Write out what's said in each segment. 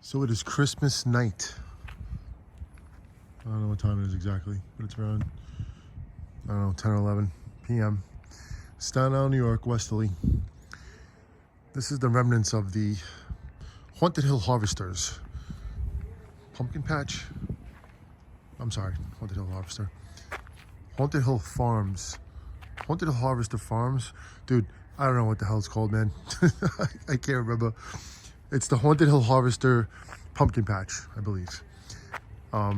So it is Christmas night. I don't know what time it is exactly, but it's around, I don't know, 10 or 11 p.m. Staten Island, New York, westerly. This is the remnants of the Haunted Hill Harvesters. Pumpkin Patch? I'm sorry, Haunted Hill Harvester. Haunted Hill Farms. Haunted Hill Harvester Farms? Dude, I don't know what the hell it's called, man. I can't remember. It's the Haunted Hill Harvester Pumpkin Patch, I believe. I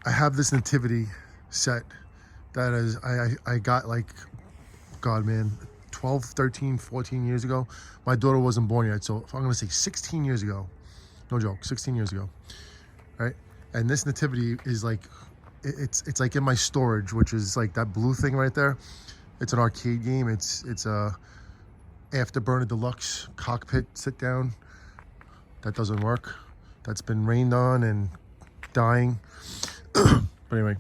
have this nativity set that is, I got like, God, man, 12, 13, 14 years ago. My daughter wasn't born yet, so I'm gonna say 16 years ago. No joke, 16 years ago, right? And this nativity is like, it's like in my storage, which is like that blue thing right there. It's an arcade game. It's a Afterburner Deluxe cockpit sit down. That doesn't work. That's been rained on and dying. But anyway,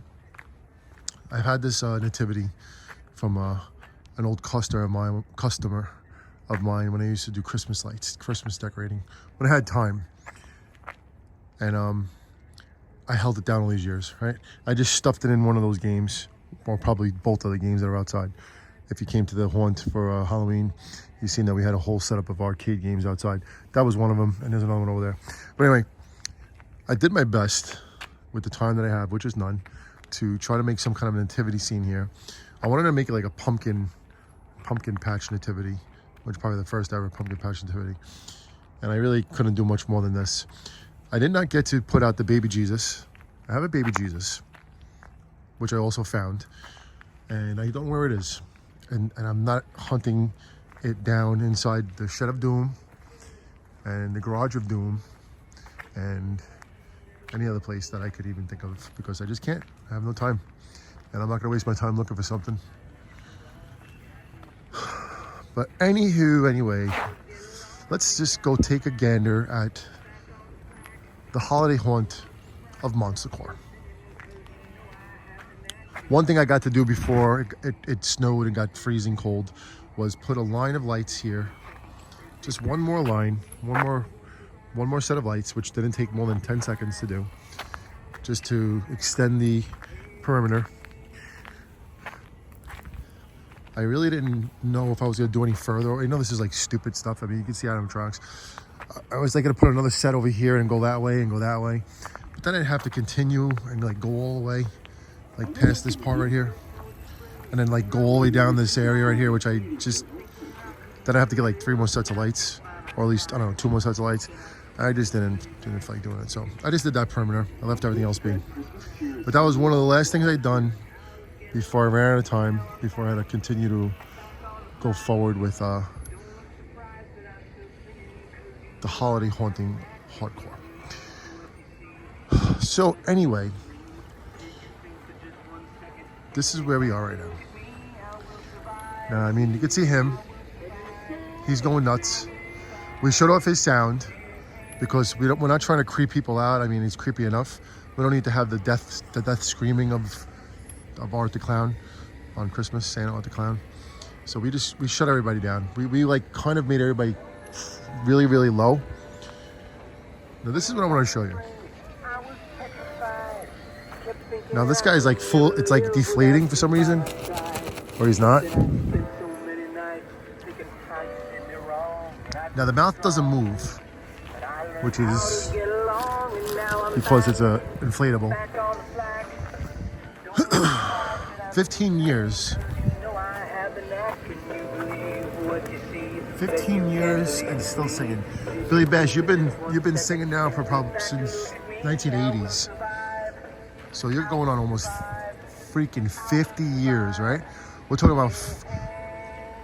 I've had this nativity from an old customer of mine when I used to do Christmas lights, Christmas decorating, when I had time. And I held it down all these years, right? I just stuffed it in one of those games, or probably both of the games that are outside. If you came to the Haunt for Halloween, you've seen that we had a whole setup of arcade games outside. That was one of them, and there's another one over there. But anyway, I did my best with the time that I have, which is none, to try to make some kind of nativity scene here. I wanted to make it like a pumpkin patch nativity, which is probably the first ever pumpkin patch nativity. And I really couldn't do much more than this. I did not get to put out the baby Jesus. I have a baby Jesus, which I also found, and I don't know where it is. And I'm not hunting it down inside the Shed of Doom and the Garage of Doom and any other place that I could even think of, because I just can't. I have no time, and I'm not gonna waste my time looking for something. But anyway, let's just go take a gander at the holiday haunt of Monsta Kore. One thing I got to do before it snowed and got freezing cold was put a line of lights here. Just one more line, one more set of lights, which didn't take more than 10 seconds to do, just to extend the perimeter. I really didn't know if I was gonna do any further. I know this is like stupid stuff. I mean, you can see animatronics. I was like gonna put another set over here and go that way and go that way, but then I'd have to continue and like go all the way, like past this part right here, and then like go all the way down this area right here, which then I have to get like 3 more sets of lights, or at least, I don't know, 2 more sets of lights. I just didn't feel like doing it, so I just did that perimeter. I left everything else be. But that was one of the last things I'd done before I ran out of time, before I had to continue to go forward with the holiday haunting hardcore. So anyway, this is where we are right now. Now, I mean, you can see him. He's going nuts. We shut off his sound because we're not trying to creep people out. I mean, he's creepy enough. We don't need to have the death screaming of Art the Clown on Christmas, Santa Art the Clown. So we shut everybody down. We like kind of made everybody really, really low. Now this is what I want to show you. Now this guy is like full, it's like deflating for some reason, or he's not. Now the mouth doesn't move, which is because it's a inflatable. 15 years. 15 years and still singing. Billy Bash, you've been singing now for probably since 1980s. So you're going on almost freaking 50 years, right? We're talking about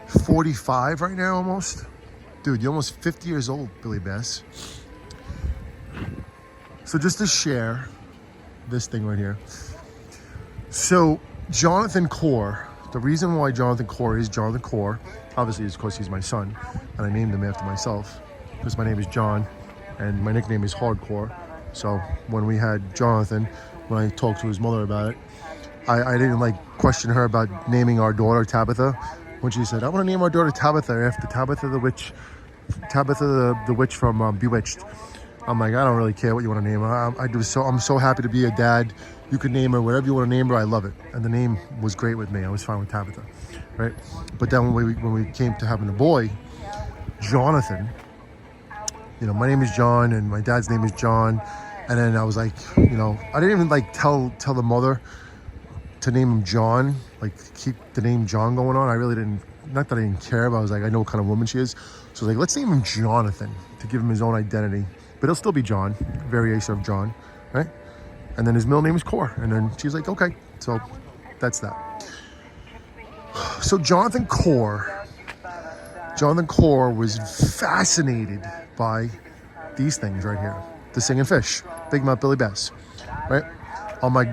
45 right now almost. Dude, you're almost 50 years old, Billy Bass. So just to share this thing right here. So Jonathan Kore, the reason why Jonathan Kore is Jonathan Kore, obviously is because he's my son, and I named him after myself, because my name is John, and my nickname is Hardcore. So when we had Jonathan, when I talked to his mother about it, I didn't like question her about naming our daughter Tabitha. When she said, I want to name our daughter Tabitha after Tabitha the witch Tabitha the witch from Bewitched. I'm like, I don't really care what you want to name her. I'm so happy to be a dad. You can name her whatever you want to name her. I love it. And the name was great with me. I was fine with Tabitha, right? But then when we came to having a boy, Jonathan, you know, my name is John and my dad's name is John. And then I was like, you know, I didn't even like tell the mother to name him John, like keep the name John going on. I really didn't, not that I didn't care, but I was like, I know what kind of woman she is. So I was like, let's name him Jonathan to give him his own identity. But he'll still be John, variation of John, right? And then his middle name is Kore. And then she's like, okay, so that's that. So Jonathan Kore was fascinated by these things right here. The singing fish, Big Mouth Billy Bass, right? On my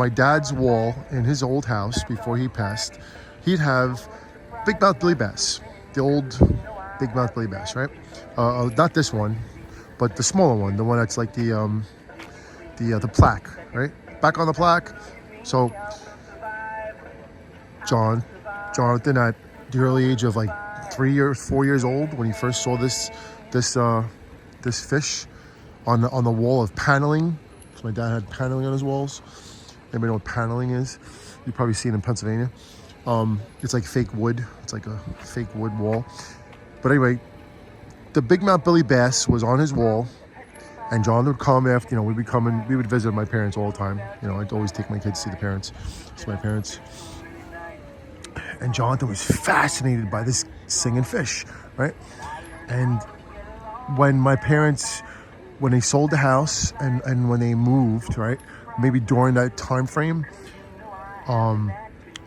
dad's wall in his old house before he passed, he'd have Big Mouth Billy Bass, the old Big Mouth Billy Bass, right? Not this one, but the smaller one, the one that's like the plaque, right? Back on the plaque. So Jonathan at the early age of like 4 years old, when he first saw this fish on the wall of paneling. So my dad had paneling on his walls. Anybody know what paneling is? You've probably seen it in Pennsylvania. It's like fake wood. It's like a fake wood wall. But anyway, the Big Mouth Billy Bass was on his wall, and John would come after, you know, we would visit my parents all the time. You know, I'd always take my kids to see the parents, see my parents. And Jonathan was fascinated by this singing fish, right? And when my parents, when they sold the house and when they moved, right, maybe during that time frame,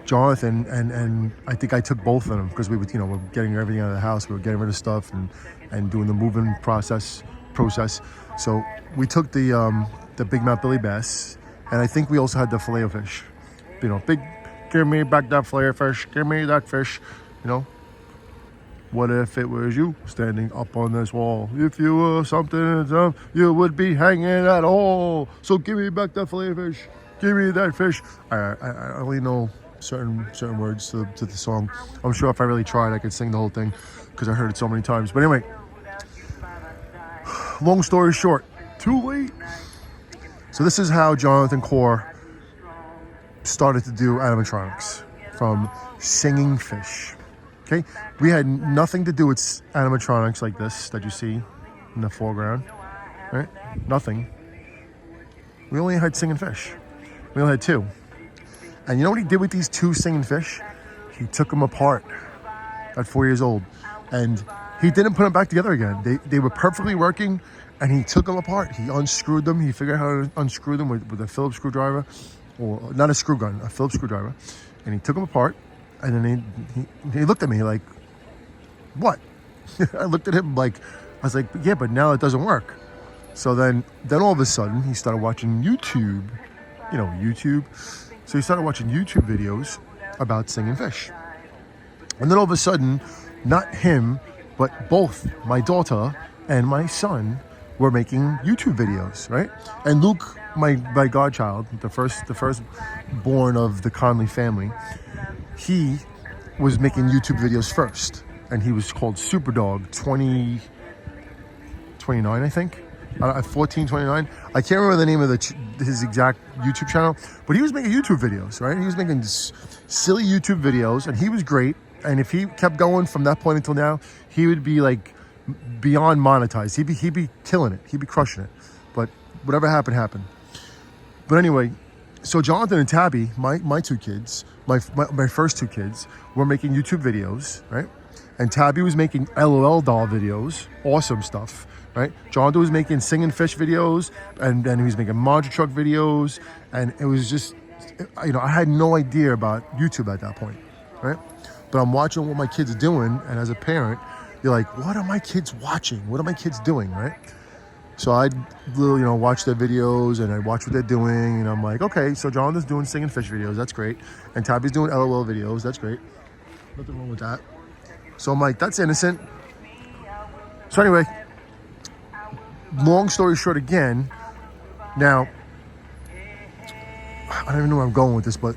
Jonathan and I think I took both of them because we would, you know, we're getting everything out of the house, we were getting rid of stuff and doing the moving process. So we took the Big Mouth Billy Bass, and I think we also had the filet-o-fish. You know, give me back that filet-o-fish, give me that fish, you know. What if it was you standing up on this wall? If you were something, you would be hanging at all. So give me back that filet-o-fish, give me that fish. I only know certain words to the song. I'm sure if I really tried, I could sing the whole thing because I heard it so many times. But anyway, long story short, too late. So this is how Jonathan Kore started to do animatronics, from singing fish. Okay, we had nothing to do with animatronics like this that you see in the foreground, right? Nothing. We only had singing fish. We only had two. And you know what he did with these two singing fish? He took them apart at 4 years old, and he didn't put them back together again. They were perfectly working, and he took them apart. He unscrewed them. He figured out how to unscrew them with a Phillips screwdriver, or not a screw gun, a Phillips screwdriver. And he took them apart, and then he looked at me like, what? I looked at him like, I was like, yeah, but now it doesn't work. So then all of a sudden, he started watching YouTube, you know, YouTube. So he started watching YouTube videos about singing fish. And then all of a sudden, not him, but both my daughter and my son were making YouTube videos, right? And Luke, my godchild, the first born of the Conley family, he was making YouTube videos first. And he was called Superdog 2029, I think. 1429. I can't remember the name of his exact YouTube channel, but he was making YouTube videos, right? He was making silly YouTube videos, and he was great. And if he kept going from that point until now, he would be like beyond monetized. He'd be killing it. He'd be crushing it. But whatever happened. But anyway, so Jonathan and Tabby, my two kids, my first two kids, were making YouTube videos, right? And Tabby was making LOL doll videos, awesome stuff, right? Jonathan was making singing fish videos, and then he was making monster truck videos, and it was just, you know, I had no idea about YouTube at that point, right? But I'm watching what my kids are doing, and as a parent, you're like, what are my kids watching? What are my kids doing, right? So I'd, you know, watch their videos, and I'd watch what they're doing, and I'm like, okay, so Jonathan's doing singing fish videos, that's great. And Tabby's doing LOL videos, that's great. Nothing wrong with that. So I'm like, that's innocent. So anyway, long story short again, now, I don't even know where I'm going with this, but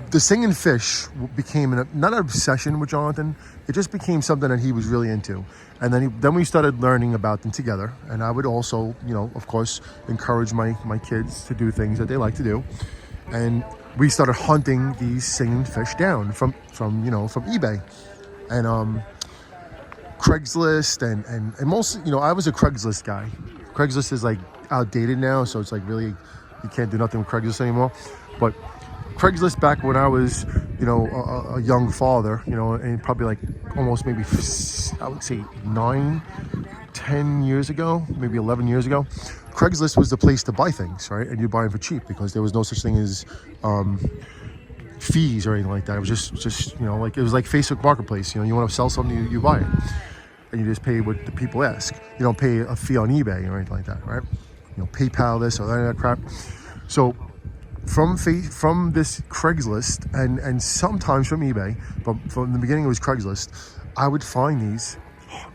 the singing fish became not an obsession with Jonathan. It just became something that he was really into. And then we started learning about them together. And I would also, of course, encourage my kids to do things that they like to do. And we started hunting these singing fish down from eBay and Craigslist and mostly, I was a Craigslist guy. Craigslist is like outdated now, so it's like really you can't do nothing with Craigslist anymore. But Craigslist back when I was, a young father, and probably like almost maybe, I would say 10 years ago, maybe 11 years ago, Craigslist was the place to buy things, right? And you buy them for cheap because there was no such thing as fees or anything like that. It was just like it was like Facebook Marketplace. You want to sell something, you buy it, and you just pay what the people ask. You don't pay a fee on eBay or anything like that, right? PayPal this or that crap. So from this Craigslist and sometimes from eBay, but from the beginning it was Craigslist, I would find these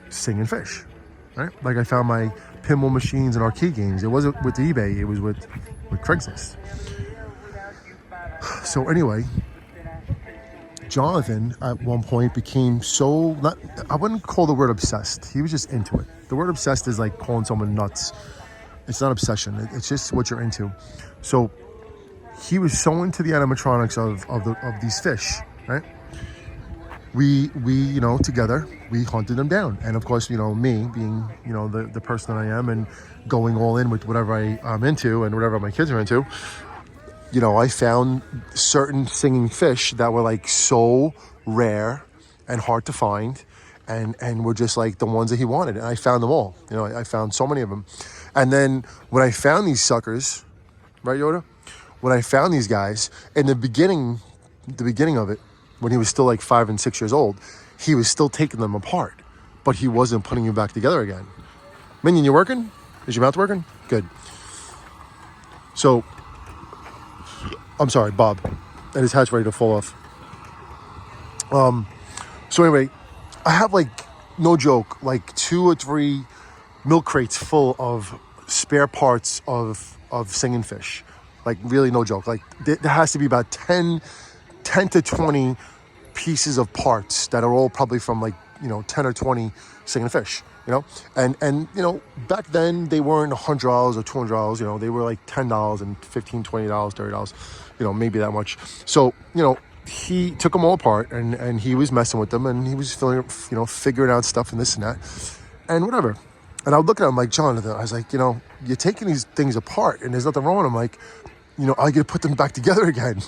singing fish, right? Like I found my pinball machines and arcade games. It wasn't with eBay, it was with Craigslist. So anyway, Jonathan at one point became so, I wouldn't call the word obsessed. He was just into it. The word obsessed is like calling someone nuts. It's not obsession. It's just what you're into. So he was so into the animatronics of these fish, right? We together, we hunted them down. And of course, me being, the person that I am and going all in with whatever I'm into and whatever my kids are into, I found certain singing fish that were like so rare and hard to find and were just like the ones that he wanted. And I found them all. I found so many of them. And then when I found these suckers, right, Yoda? When I found these guys, in the beginning of it, when he was still like 5 and 6 years old, he was still taking them apart, but he wasn't putting them back together again. Minion, you working? Is your mouth working? Good. So, I'm sorry, Bob. And his hat's ready to fall off. So anyway, I have like, no joke, like 2 or 3 milk crates full of spare parts of singing fish. Like really no joke. Like there has to be about 10 to 20 pieces of parts that are all probably from like, 10 or 20 singing fish, and back then they weren't $100 or $200, they were like $10 and $15, $20, $30, maybe that much. So, he took them all apart and he was messing with them and he was figuring out stuff and this and that and whatever. And I would look at him like, Jonathan, I was like, you're taking these things apart and there's nothing wrong with them. Like, I got to put them back together again.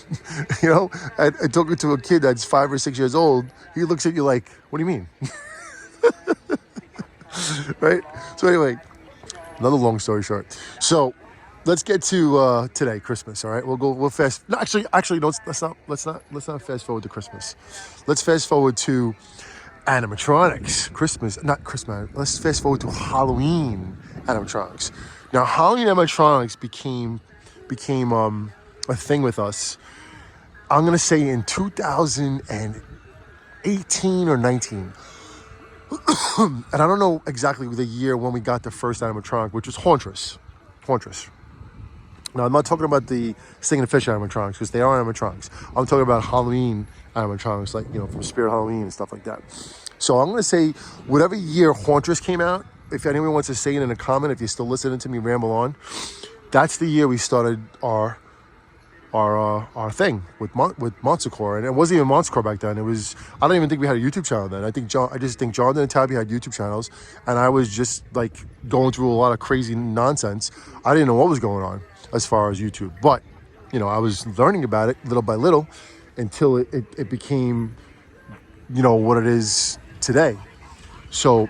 And talking to a kid that's 5 or 6 years old, he looks at you like, what do you mean? Right? So anyway, another long story short. So let's get to today, Christmas. All right, we'll fast. No, actually, no. Let's not fast forward to Christmas. Let's fast forward to animatronics. Not Christmas. Let's fast forward to Halloween animatronics. Now, Halloween animatronics became a thing with us. I'm gonna say in 2018 or 19. And I don't know exactly the year when we got the first animatronic, which was Hauntress. Now, I'm not talking about the singing fish animatronics because they are animatronics. I'm talking about Halloween animatronics, like, from Spirit Halloween and stuff like that. So I'm going to say whatever year Hauntress came out, if anyone wants to say it in a comment, if you're still listening to me ramble on, that's the year we started our thing with Monsta Kore. And it wasn't even Monsta Kore back then. I don't even think we had a YouTube channel then. I just think Jonathan and Tabby had YouTube channels, and I was just like going through a lot of crazy nonsense. I didn't know what was going on as far as YouTube, but I was learning about it little by little until it became what it is today. So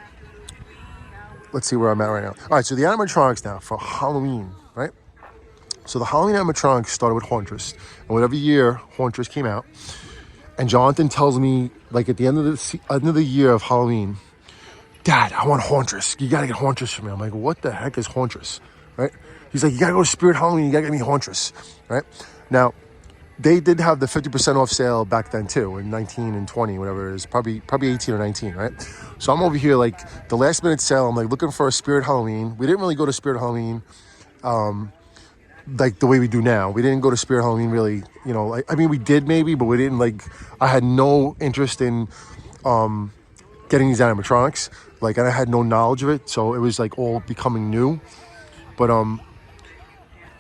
let's see where I'm at right now. All right, so the animatronics now for Halloween, right? So the Halloween animatronics started with Hauntress, and whatever year Hauntress came out, and Jonathan tells me, like at the end of the year of Halloween, Dad, I want Hauntress. You gotta get Hauntress for me. I'm like, what the heck is Hauntress, right? He's like, you gotta go to Spirit Halloween. You gotta get me Hauntress, right? Now, they did have the 50% off sale back then too, in 19 and 20, whatever it is, probably 18 or 19, right? So I'm over here like the last minute sale. I'm like looking for a Spirit Halloween. We didn't really go to Spirit Halloween. like the way we do now. We didn't go to Spirit Halloween really, like, I mean, we did maybe, but we didn't like, I had no interest in getting these animatronics, like, and I had no knowledge of it, so it was like all becoming new. But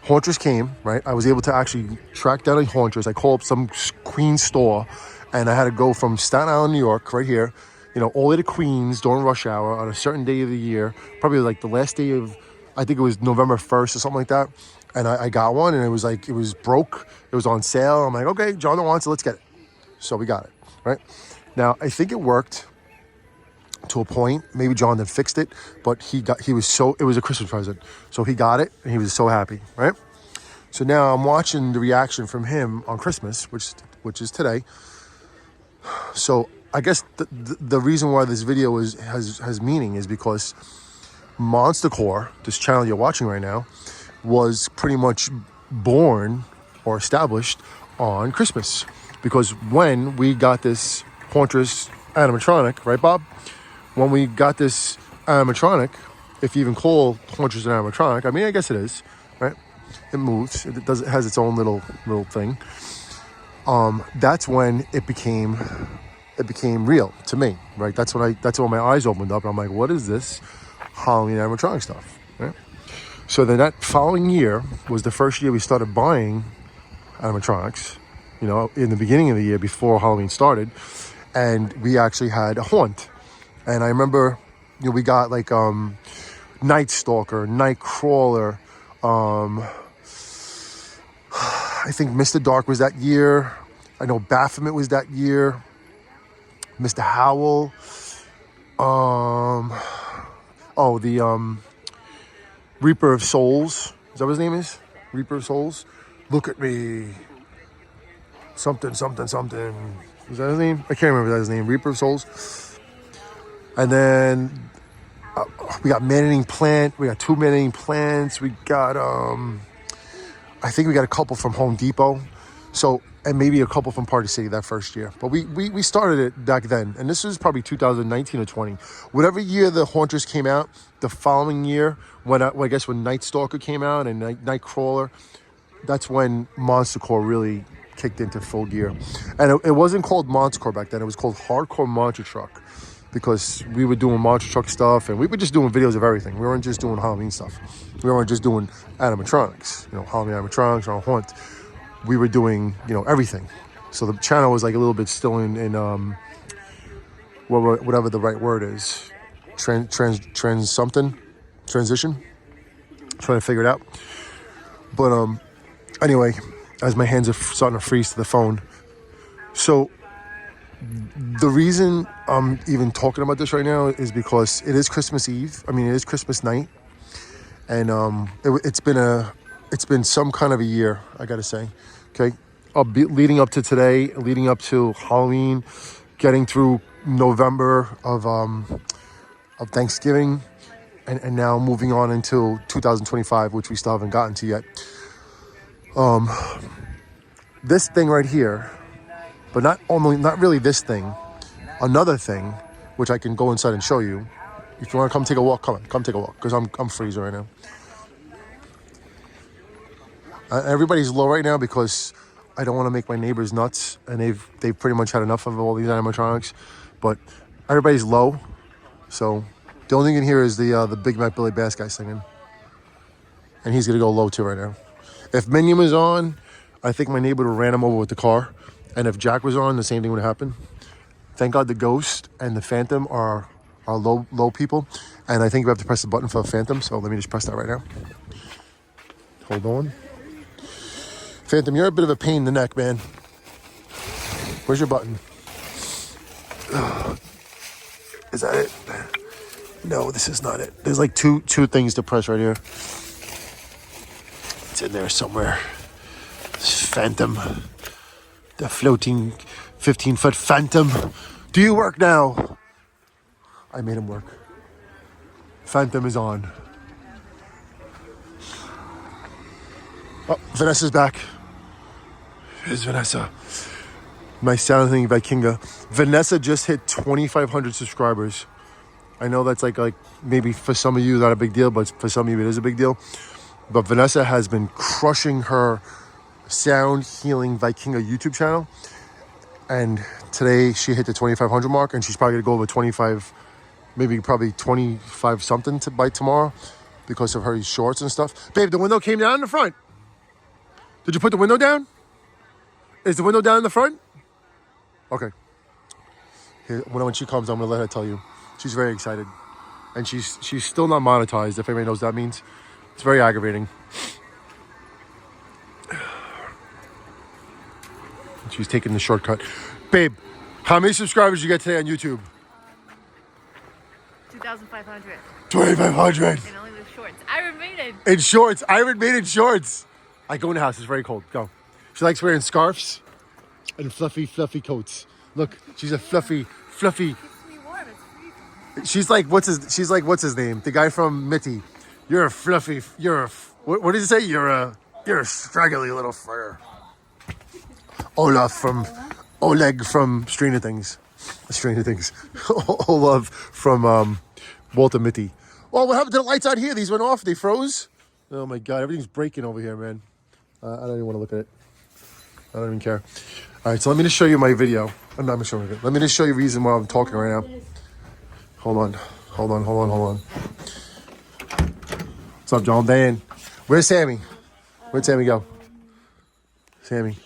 Hauntress came, right? I was able to actually track down a Hauntress. I called up some Queens store, and I had to go from Staten Island, New York, right here, all the way to Queens during rush hour on a certain day of the year, probably like the last day of, I think it was November 1st or something like that. And I got one, and it was like, it was broke. It was on sale. I'm like, okay, John wants it, let's get it. So we got it, right? Now, I think it worked to a point. Maybe John then fixed it, but it was a Christmas present. So he got it, and he was so happy, right? So now I'm watching the reaction from him on Christmas, which is today. So I guess the reason why this video has meaning is because Monsta Kore, this channel you're watching right now, was pretty much born or established on Christmas. Because when we got this Hauntress animatronic, right, Bob? When we got this animatronic, if you even call Hauntress an animatronic, I mean, I guess it is, right? It moves. It has its own little thing. That's when it became real to me, right? That's when my eyes opened up, and I'm like, what is this Halloween animatronic stuff, right? So then that following year was the first year we started buying animatronics, in the beginning of the year before Halloween started, and we actually had a haunt. And I remember, we got like Night Stalker, Night Crawler. I think Mr. Dark was that year. I know Baphomet was that year. Mr. Howell. The Reaper of Souls. Is that what his name is? Reaper of Souls. Look at me. Something. Is that his name? I can't remember that his name. Reaper of Souls. And then we got Man-Eating Plant. We got 2 Man-Eating Plants. We got, I think we got a couple from Home Depot. So, and maybe a couple from Party City that first year. But we started it back then. And this was probably 2019 or 20. Whatever year the Hauntress came out, the following year, when Night Stalker came out and Night Crawler, that's when Monsta Kore really kicked into full gear. And it wasn't called Monsta Kore back then. It was called Hardcore Monster Truck. Because we were doing monster truck stuff, and we were just doing videos of everything. We weren't just doing Halloween stuff. We weren't just doing animatronics, Halloween animatronics or Haunt. We were doing, everything. So the channel was like a little bit still in whatever the right word is, transition. Trying to figure it out. But anyway, as my hands are starting to freeze to the phone, so. The reason I'm even talking about this right now is because it is Christmas Eve. I mean, it is Christmas night, and it's been some kind of a year, I gotta say. Okay, leading up to today, leading up to Halloween, getting through November of Thanksgiving, and now moving on until 2025, which we still haven't gotten to yet. This thing right here. But not really this thing. Another thing, which I can go inside and show you. If you want to come take a walk, come take a walk, because I'm freezing right now. Everybody's low right now because I don't want to make my neighbors nuts, and they've pretty much had enough of all these animatronics. But everybody's low, so the only thing you can hear is the Big Mac Billy Bass guy singing, and he's gonna go low too right now. If Minion was on, I think my neighbor would have ran him over with the car. And if Jack was on, the same thing would happen. Thank God the Ghost and the Phantom are low people. And I think we have to press the button for the Phantom. So let me just press that right now. Hold on. Phantom, you're a bit of a pain in the neck, man. Where's your button? Is that it? No, this is not it. There's like two things to press right here. It's in there somewhere. Phantom. The floating 15-foot Phantom. Do you work now? I made him work. Phantom is on. Oh, Vanessa's back. Here's Vanessa. My sound thing by Kinga. Vanessa just hit 2,500 subscribers. I know that's like maybe for some of you not a big deal, but for some of you it is a big deal. but Vanessa has been crushing her sound healing Vikinga YouTube channel. And today she hit the 2,500 mark, and she's probably gonna go over 25, maybe probably 25 something by tomorrow because of her shorts and stuff. Babe, the window came down in the front. Did you put the window down? Is the window down in the front? Okay. Here, when she comes, I'm gonna let her tell you. She's very excited. And she's still not monetized, if anybody knows what that means. It's very aggravating. She's taking the shortcut. Babe, how many subscribers did you get today on YouTube? 2,500. 2,500. And only with shorts. Iron Maiden. In shorts. Iron Maiden shorts. I go in the house. It's very cold. Go. She likes wearing scarves and fluffy coats. Look, she's a fluffy. Keeps me warm. It's freezing. She's like, what's his name? The guy from Mitty. You're a fluffy. What did he say? You're a straggly little fur. Oleg from Stranger Things. Olaf from Walter Mitty. Well, what happened to the lights out here? These went off. They froze. Oh my God, everything's breaking over here, man. I don't even want to look at it. I don't even care. All right, so let me just show you my video. I'm not showing it. Let me just show you the reason why I'm talking right now. Hold on. What's up, John? Dan. Where's Sammy? Where'd Sammy go? Sammy.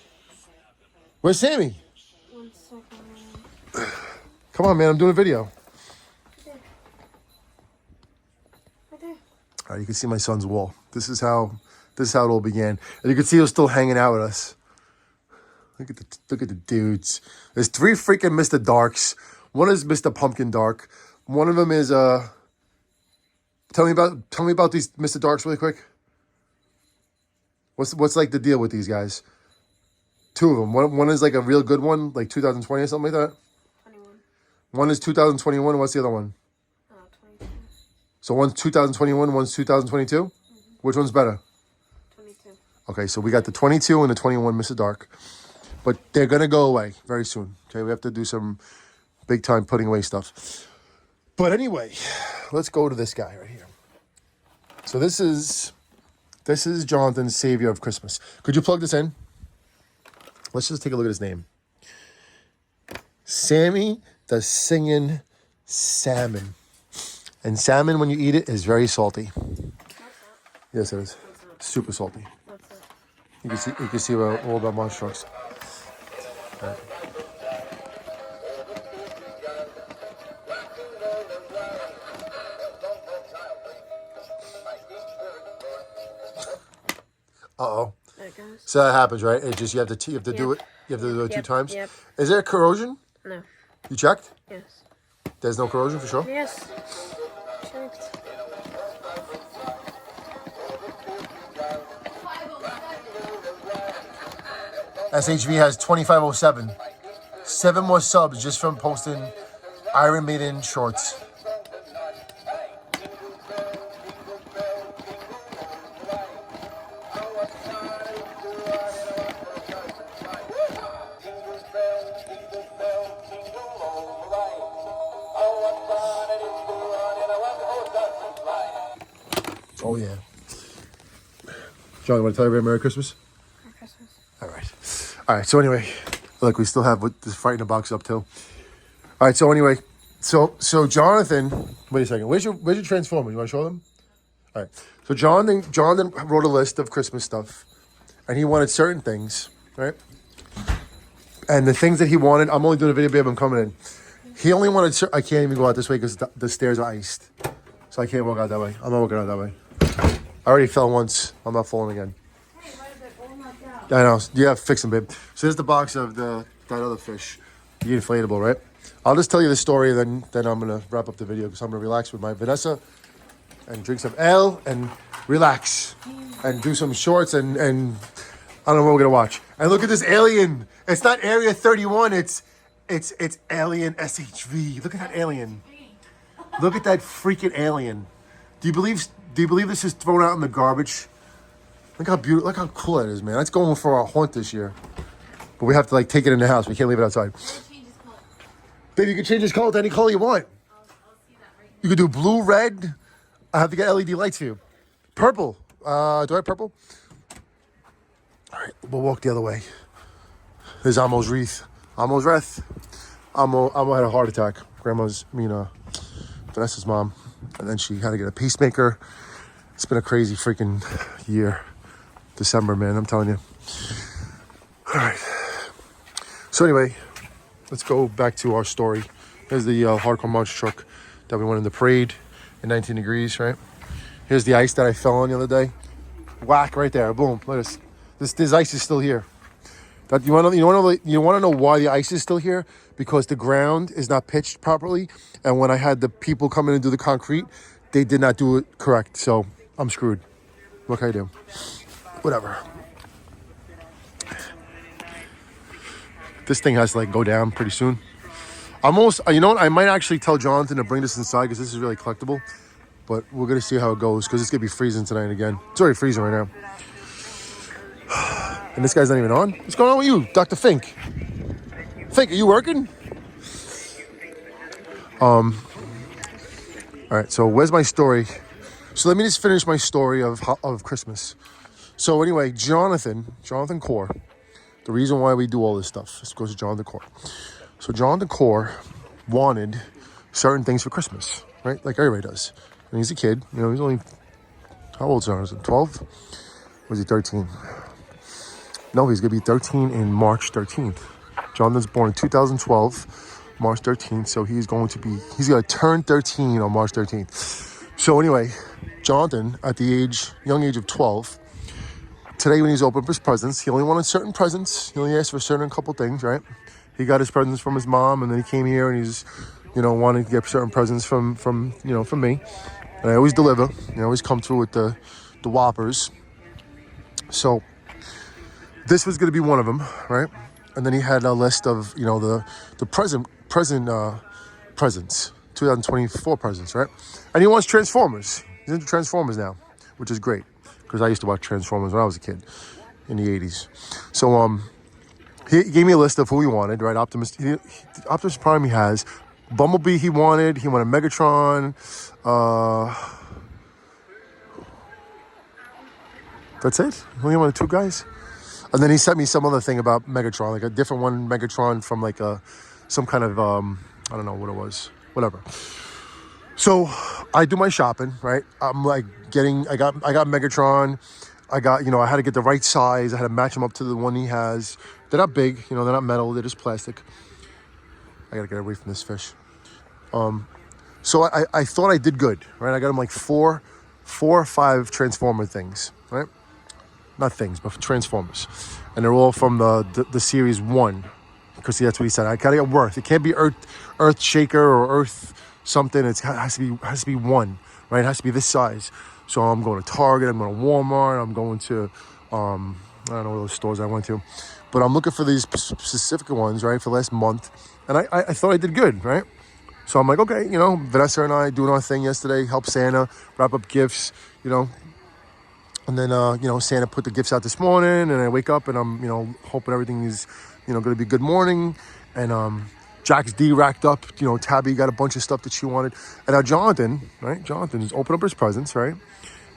Where's Sammy? 1 second. Come on, man. I'm doing a video. Right there. All right, you can see my son's wall. This is how it all began. And you can see he was still hanging out with us. Look at the dudes. There's 3 freaking Mr. Darks. One is Mr. Pumpkin Dark. One of them is Tell me about these Mr. Darks really quick. What's like the deal with these guys? 2 of them. One is like a real good one, like 2020 or something like that. 21. One is 2021. And what's the other one? 22. So one's 2021, one's 2022. Mm-hmm. Which one's better? 22. Okay, so we got the 22 and the 21 Mr. Dark. But they're going to go away very soon. Okay, we have to do some big time putting away stuff. But anyway, let's go to this guy right here. So this is Jonathan's Savior of Christmas. Could you plug this in? Let's just take a look at his name. Sammy the Singing Salmon. And salmon, when you eat it, is very salty. Yes, it is. Super salty. You can see all about monster trucks. All right. Uh-oh. There it goes. So that happens, right? It just you have to do it. You have to do it 2 times. Yep. Is there corrosion? No. You checked? Yes. There's no corrosion for sure? Yes. Checked. SHV has 2507. 7 more subs just from posting Iron Maiden shorts. Oh yeah. John, you want to tell everybody Merry Christmas? Merry Christmas. All right. So anyway, look, we still have this fight in the box up too. All right. So anyway, so Jonathan, wait a second. Where's your Transformer? You want to show them? All right. So Jonathan wrote a list of Christmas stuff, and he wanted certain things, right? And the things that he wanted, I'm only doing a video, babe. I'm coming in. He only wanted. I can't even go out this way because the stairs are iced, so I can't walk out that way. I'm not walking out that way. I already fell once. I'm not falling again. Hey, why is it all knocked out? I know. Yeah, fix them, babe. So here's the box of that other fish, the inflatable, right? I'll just tell you the story, and then I'm gonna wrap up the video because I'm gonna relax with my Vanessa and drink some ale and relax and do some shorts and I don't know what we're gonna watch. And look at this alien. It's not Area 31. It's Alien SHV. Look at that alien. Look at that freaking alien. Do you believe this is thrown out in the garbage? Look how beautiful, look how cool that is, man. That's going for our haunt this year. But we have to take it in the house. We can't leave it outside. Baby, you can change his color to any color you want. You could do blue, red. I have to get LED lights for you. Purple. Do I have purple? All right, we'll walk the other way. There's Amo's wreath. Amo's wreath. Amo had a heart attack. Vanessa's mom. And then she had to get a pacemaker. It's been a crazy freaking year. December, man, I'm telling you. All right. So anyway, let's go back to our story. Here's the hardcore monster truck that we went in the parade in 19 degrees, right? Here's the ice that I fell on the other day. Whack right there, boom. Look at this ice is still here. That you want to know why the ice is still here? Because the ground is not pitched properly, and when I had the people come in and do the concrete, they did not do it correct. So I'm screwed. What can I do? Whatever. This thing has to go down pretty soon. Almost, you know what? I might actually tell Jonathan to bring this inside because this is really collectible. But we're gonna see how it goes because it's gonna be freezing tonight again. It's already freezing right now. And this guy's not even on. What's going on with you, Dr. Fink? Fink, are you working? All right. So where's my story? So let me just finish my story of Christmas. So anyway, Jonathan Kore. The reason why we do all this stuff is because of Jonathan Kore. So Jonathan Kore wanted certain things for Christmas, right? Like everybody does. And he's a kid. You know, he's only, how old is Jonathan? 12? Or was he 13? No, he's going to be 13 in March 13th. Jonathan's born in 2012, March 13th. So he's going to turn 13 on March 13th. So anyway, Jonathan, at the young age of 12, today when he's opened up his presents, he only wanted certain presents. He only asked for a certain couple things, right? He got his presents from his mom, and then he came here and he's, wanting to get certain presents from me. And I always deliver. I always come through with the whoppers. So this was going to be one of them, right? And then he had a list of, the present presents, 2024 presents, right? And he wants Transformers. He's into Transformers now, which is great because I used to watch Transformers when I was a kid in the 80s. So he gave me a list of who he wanted, right? Optimus Prime he has. Bumblebee he wanted Megatron. That's it? He only wanted two guys? And then he sent me some other thing about Megatron, like a different one, Megatron from some kind of, I don't know what it was, whatever. So I do my shopping, right? I'm I got Megatron. I had to get the right size. I had to match them up to the one he has. They're not big, they're not metal, they're just plastic. I gotta get away from this fish. So I thought I did good, right? I got him four or five Transformer things, right? Not things, but Transformers. And they're all from the series 1. Because that's what he said. I gotta get Earth. It can't be Earth Shaker or Earth something. It has to be 1, right? It has to be this size. So I'm going to Target, I'm going to Walmart, I'm going to I don't know what those stores I went to. But I'm looking for these specific ones, right, for the last month. And I thought I did good, right? So I'm like, okay, Vanessa and I doing our thing yesterday, help Santa, wrap up gifts, And then, Santa put the gifts out this morning, and I wake up and I'm, hoping everything is, going to be good morning. And Jack's D racked up, Tabby got a bunch of stuff that she wanted. And now Jonathan, right? Jonathan's opened up his presents, right?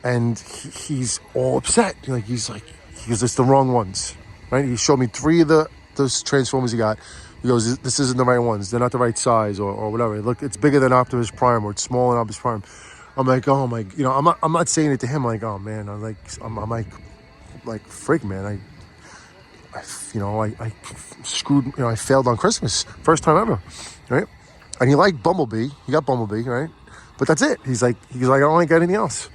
And he's all upset. He's it's the wrong ones, right? He showed me 3 of those Transformers he got. He goes, this isn't the right ones. They're not the right size or whatever. Look, it's bigger than Optimus Prime or it's smaller than Optimus Prime. I'm like, oh my, I'm not saying it to him like, oh man, I'm like, freak, man. I screwed, I failed on Christmas. First time ever, right? And he liked Bumblebee. He got Bumblebee, right? But that's it. He's like, I don't like anything else,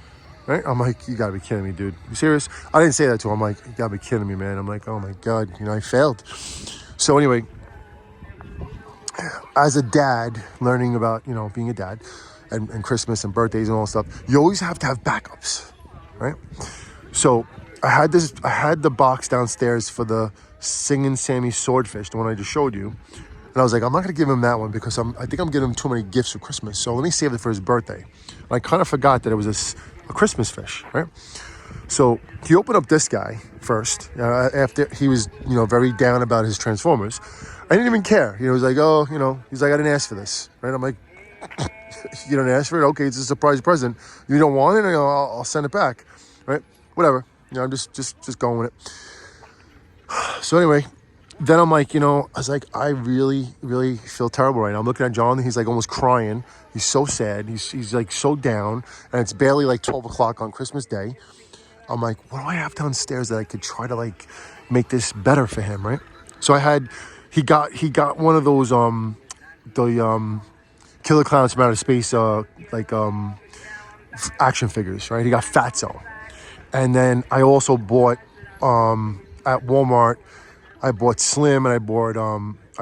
right? I'm like, you gotta be kidding me, dude. You serious? I didn't say that to him. I'm like, you gotta be kidding me, man. I'm like, oh my God, I failed. So anyway, as a dad, learning about, being a dad and Christmas and birthdays and all that stuff, you always have to have backups, right? So I had the box downstairs for the Singing Sammy swordfish, the one I just showed you. And I was like, I'm not going to give him that one because I think I'm giving him too many gifts for Christmas. So let me save it for his birthday. And I kind of forgot that it was a Christmas fish, right? So he opened up this guy first, after he was, very down about his Transformers. I didn't even care. He was like, oh, he's like, I didn't ask for this, right? I'm like, you don't ask for it? Okay, it's a surprise present. You don't want it? I'll send it back, right? whatever. You know, I'm just going with it. So anyway, then I'm like, you know, I was like, I really, really feel terrible right now. I'm looking at John, he's like almost crying. He's so sad. He's like so down, and it's barely like 12 o'clock on Christmas Day. I'm like, what do I have downstairs that I could try to like make this better for him, right? So he got one of those the Killer Clowns from Outer Space action figures, right? He got Fatso, and then I also bought at Walmart. I bought Slim, and I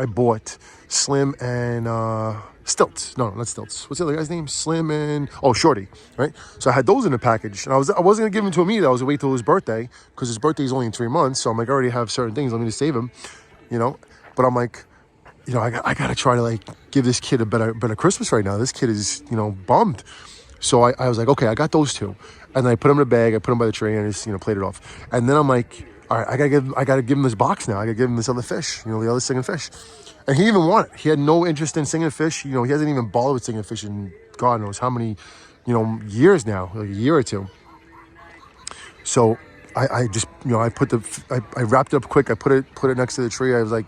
bought Slim and Stilts. No, not Stilts. What's the other guy's name? Slim and Shorty, right? So I had those in the package, and I wasn't gonna give them to him either. I was gonna wait till his birthday because his birthday is only in 3 months. So I'm like, I already have certain things. Let me just save him, you know. But I'm like, you know, I gotta try to like give this kid a better Christmas right now. This kid is, you know, bummed. So I was like, okay, I got those two, and then I put them in a bag. I put them by the tray, and I just, you know, played it off. And then I'm like, all right, I gotta give him this box now. I gotta give him this other fish, you know, the other singing fish. And he didn't even want it. He had no interest in singing fish. You know, he hasn't even bothered with singing fish in God knows how many, you know, years now, like a year or two. So I just, you know, I wrapped it up quick. I put it next to the tree. I was like,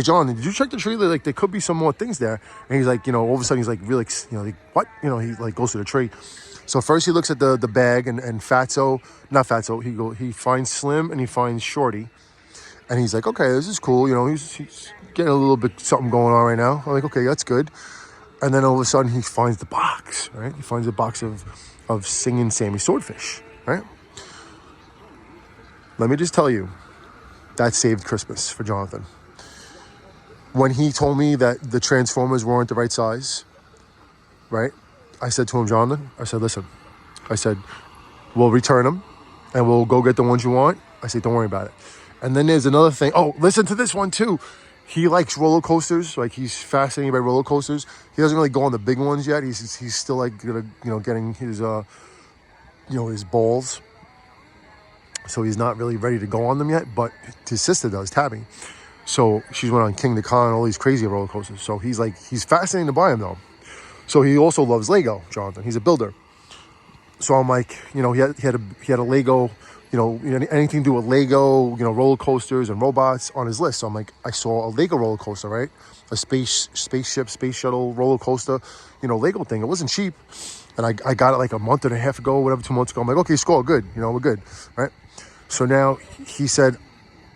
John, did you check the tree? Like there could be some more things there. And he's like, you know, all of a sudden he's like really, you know, like what? You know, he like goes to the tree. So first he looks at the bag and Fatso, not Fatso. He finds Slim and he finds Shorty, and he's like, okay, this is cool. You know, he's getting a little bit something going on right now. I'm like, okay, that's good. And then all of a sudden he finds the box, right? He finds a box of Singing Sammy Swordfish, right? Let me just tell you, that saved Christmas for Jonathan. When he told me that the Transformers weren't the right size, right? I said to him, Jonathan, I said, listen, I said, we'll return them and we'll go get the ones you want. I said, don't worry about it. And then there's another thing. Oh, listen to this one too. He likes roller coasters. Like he's fascinated by roller coasters. He doesn't really go on the big ones yet. He's still like, you know, getting his, you know, his balls. So he's not really ready to go on them yet, but his sister does, Tabby. So she's went on King the Con, all these crazy roller coasters. So he's fascinated to buy them though. So he also loves Lego, Jonathan. He's a builder. So I'm like, you know, he had a Lego, you know, anything to do with Lego, you know, roller coasters and robots on his list. So I'm like, I saw a Lego roller coaster, right? A spaceship, space shuttle roller coaster, you know, Lego thing. It wasn't cheap. And I got it like a month and a half ago, whatever, 2 months ago. I'm like, okay, score, good. You know, we're good, right? So now he said,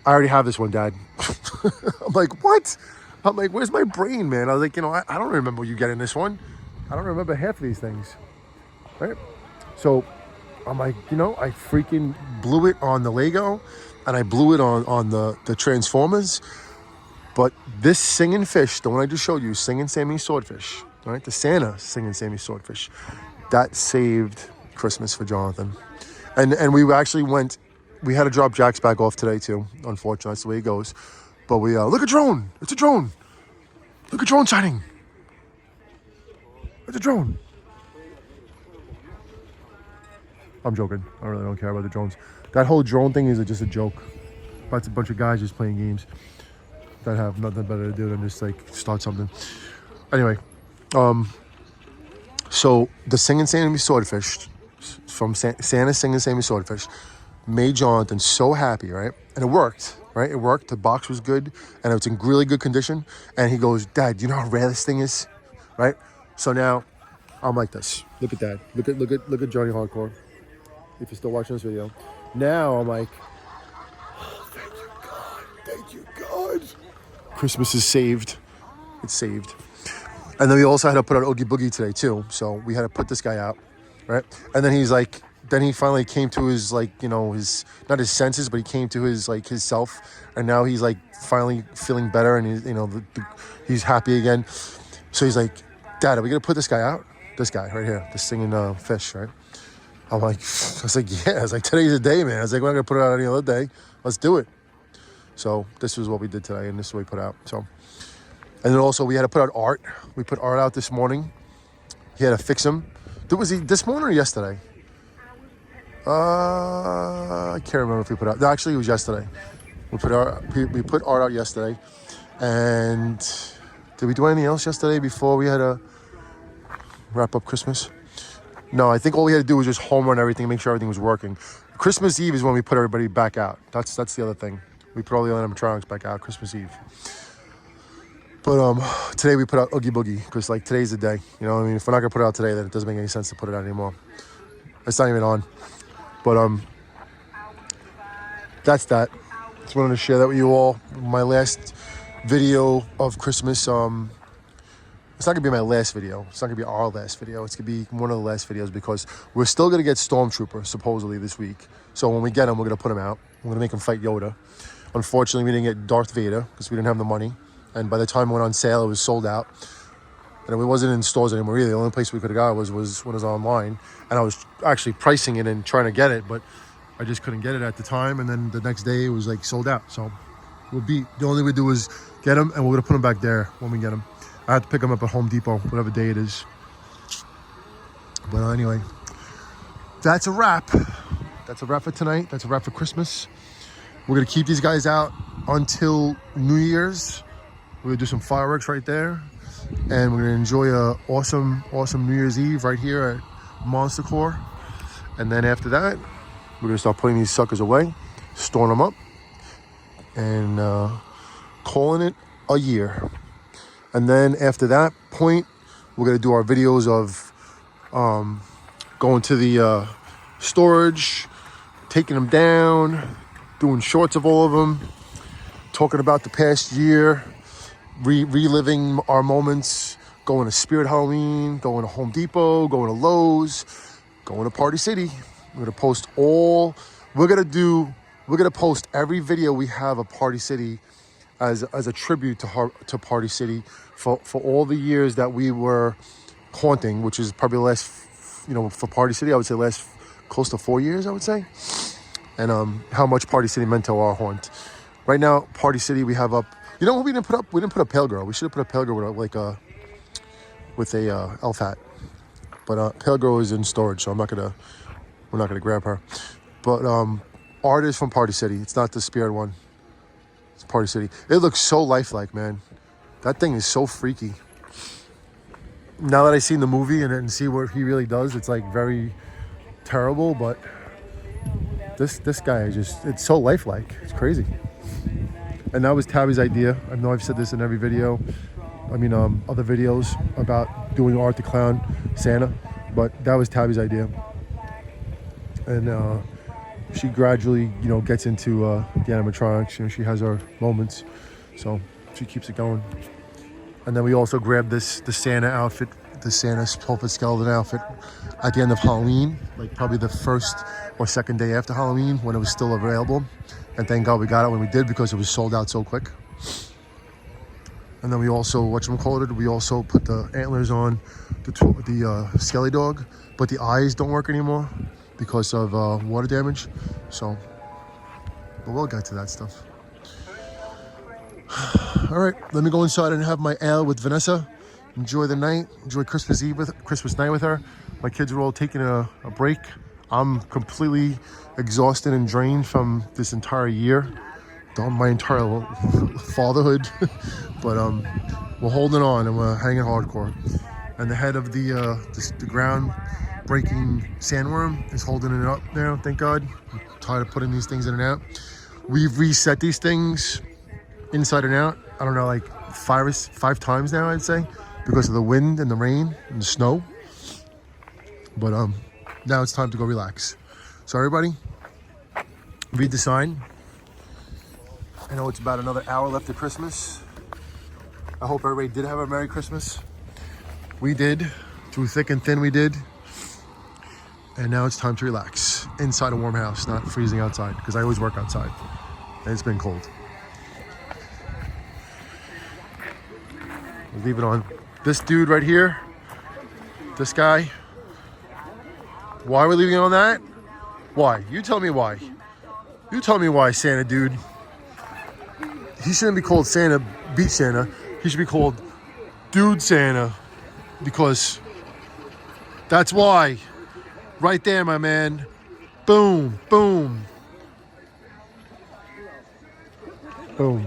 I already have this one, Dad. I'm like, what? I'm like, where's my brain, man? I was like, you know, I don't remember you getting this one. I don't remember half of these things, right? So I'm like, you know, I freaking blew it on the Lego and I blew it on the Transformers. But this singing fish, the one I just showed you, Singing Sammy Swordfish, right? The Santa Singing Sammy Swordfish, that saved Christmas for Jonathan. And we actually we had to drop Jack's back off today too. Unfortunately, that's the way it goes. But we, look, a drone. It's a drone. Look, a drone sighting. It's a drone. I'm joking. I really don't care about the drones. That whole drone thing is just a joke. That's a bunch of guys just playing games that have nothing better to do than just like start something. Anyway, so the Singing Sammy Swordfish from Santa Singing Sammy Swordfish made Jonathan so happy, right? And it worked, right? It worked. The box was good and it was in really good condition. And he goes, Dad, you know how rare this thing is, right? So now I'm like this. Look at that. Look at Johnny Hardcore. If you're still watching this video, now I'm like, oh, thank you God. Christmas is saved. It's saved. And then we also had to put out Oogie Boogie today too. So we had to put this guy out, right? And then he's like, then he finally came to his, like, you know, his, not his senses, but he came to his, like, his self. And now he's like finally feeling better and he's, you know, he's happy again. So he's like, Dad, are we gonna put this guy out? This guy right here, the singing fish, right? I'm like, I was like, yeah. I was like, today's the day, man. I was like, we're not gonna put it out any other day. Let's do it. So this was what we did today, and this is what we put out. So, and then also we had to put out art. We put art out this morning. He had to fix him. Was he this morning or yesterday? I can't remember if we put out. No, actually, it was yesterday. We put art out yesterday. And did we do anything else yesterday before we had to wrap up Christmas? No, I think all we had to do was just home run everything, make sure everything was working. Christmas Eve is when we put everybody back out. That's the other thing. We put all the animatronics back out Christmas Eve. But today we put out Oogie Boogie because like today's the day. You know what I mean? If we're not gonna put it out today, then it doesn't make any sense to put it out anymore. It's not even on. But that's that. Just wanted to share that with you all. My last video of Christmas. It's not gonna be my last video. It's not gonna be our last video. It's gonna be one of the last videos because we're still gonna get Stormtrooper supposedly this week. So when we get him, we're gonna put him out. We're gonna make him fight Yoda. Unfortunately, we didn't get Darth Vader because we didn't have the money. And by the time it went on sale, it was sold out. And it wasn't in stores anymore either. The only place we could have got was when it was online. And I was actually pricing it and trying to get it, but I just couldn't get it at the time. And then the next day it was like sold out. So we'll be, the only thing we do is get them and we're gonna put them back there when we get them. I have to pick them up at Home Depot, whatever day it is. But anyway, that's a wrap. That's a wrap for tonight. That's a wrap for Christmas. We're gonna keep these guys out until New Year's. We're gonna do some fireworks right there. And we're gonna enjoy a awesome New Year's Eve right here at Monsta Kore. And then after that, we're gonna start putting these suckers away, storing them up, and calling it a year. And then after that point, we're gonna do our videos of going to the storage, taking them down, doing shorts of all of them, talking about the past year, reliving our moments, going to Spirit Halloween, going to Home Depot, going to Lowe's, going to Party City. We're gonna post we're gonna post every video we have of Party City as a tribute to Party City for all the years that we were haunting, which is probably the last, for Party City, I would say last close to 4 years, I would say. And how much Party City meant to our haunt. Right now, Party City, we have up, you know what we didn't put up? We didn't put a Pale Girl. We should have put a Pale Girl with a elf hat. But Pale Girl is in storage, so we're not gonna grab her. But art is from Party City. It's not the Spirit one. It's Party City. It looks so lifelike, man. That thing is so freaky. Now that I've seen the movie and see what he really does, it's like very terrible, but this guy is just, it's so lifelike. It's crazy. And that was Tabby's idea. I know I've said this in every video. Other videos about doing Art the Clown Santa, but that was Tabby's idea. And she gradually, gets into the animatronics. She has her moments, so she keeps it going. And then we also grabbed the Santa outfit, the Santa pulpit skeleton outfit at the end of Halloween, like probably the first or second day after Halloween when it was still available. And thank God we got it when we did because it was sold out so quick. And then we also, we also put the antlers on the Skelly dog, but the eyes don't work anymore because of water damage. So, but we'll get to that stuff. All right, let me go inside and have my ale with Vanessa. Enjoy the night. Enjoy Christmas night with her. My kids are all taking a break. I'm completely exhausted and drained from this entire year, my entire fatherhood. But we're holding on and we're hanging hardcore. And the head of the ground-breaking sandworm is holding it up now. Thank God. I'm tired of putting these things in and out. We've reset these things inside and out. I don't know, like five times now, I'd say, because of the wind and the rain and the snow. But now it's time to go relax. So everybody, read the sign. I know it's about another hour left of Christmas. I hope everybody did have a Merry Christmas. We did. Through thick and thin, we did. And now it's time to relax. Inside a warm house, not freezing outside, because I always work outside. And it's been cold. We'll leave it on. This dude right here, this guy. Why are we leaving it on that? Why? You tell me why. You tell me why, Santa dude. He shouldn't be called Santa, Beach Santa. He should be called Dude Santa. Because that's why. Right there, my man. Boom, boom. Boom.